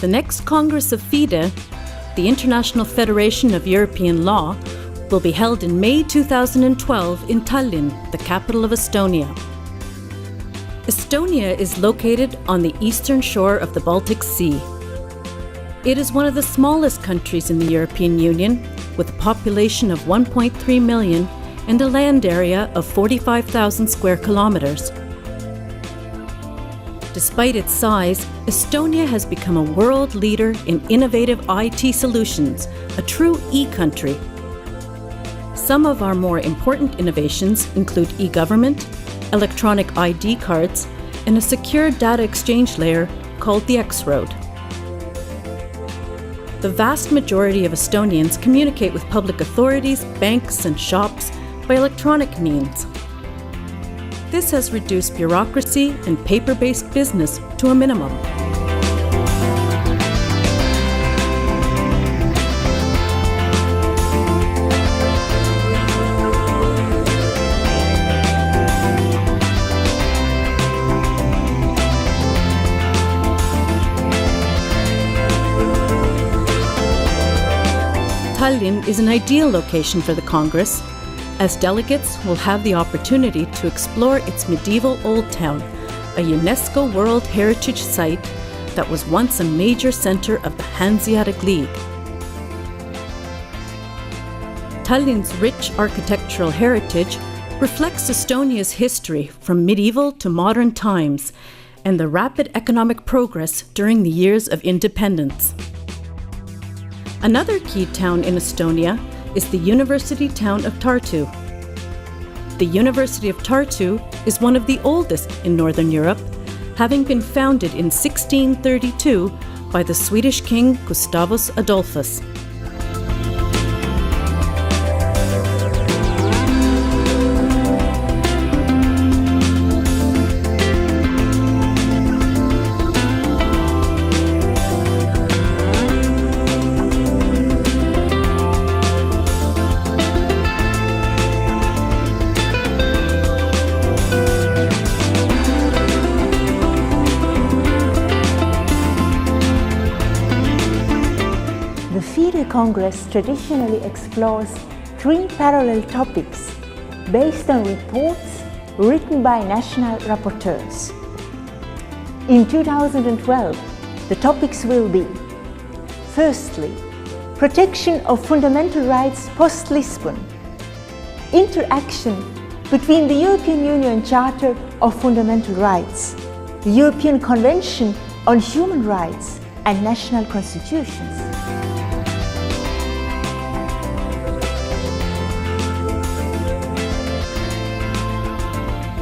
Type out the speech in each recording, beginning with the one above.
The next Congress of FIDE, the International Federation of European Law, will be held in May 2012 in Tallinn, the capital of Estonia. Estonia is located on the eastern shore of the Baltic Sea. It is one of the smallest countries in the European Union, with a population of 1.3 million and a land area of 45,000 square kilometers. Despite its size, Estonia has become a world leader in innovative IT solutions, a true e-country. Some of our more important innovations include e-government, electronic ID cards, and a secure data exchange layer called the X-Road. The vast majority of Estonians communicate with public authorities, banks, and shops by electronic means. This has reduced bureaucracy and paper-based business to a minimum. Tallinn is an ideal location for the Congress, as delegates will have the opportunity to explore its medieval Old Town, a UNESCO World Heritage Site that was once a major center of the Hanseatic League. Tallinn's rich architectural heritage reflects Estonia's history from medieval to modern times and the rapid economic progress during the years of independence. Another key town in Estonia is the university town of Tartu. The University of Tartu is one of the oldest in Northern Europe, having been founded in 1632 by the Swedish king Gustavus Adolphus. The FIDE Congress traditionally explores three parallel topics based on reports written by national rapporteurs. In 2012, the topics will be: firstly, protection of fundamental rights post-Lisbon, interaction between the European Union Charter of Fundamental Rights, the European Convention on Human Rights, and national constitutions.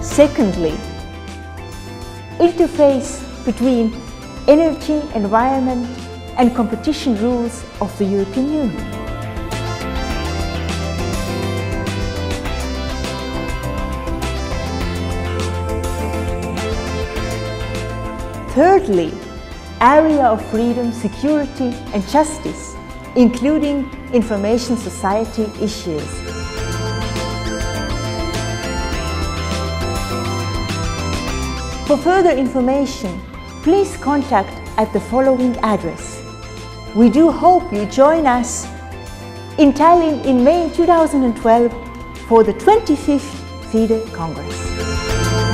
Secondly, interface between energy, environment, and competition rules of the European Union. Thirdly, area of freedom, security, and justice, including information society issues. For further information, please contact at the following address. We do hope you join us in Tallinn in May 2012 for the 25th FIDE Congress.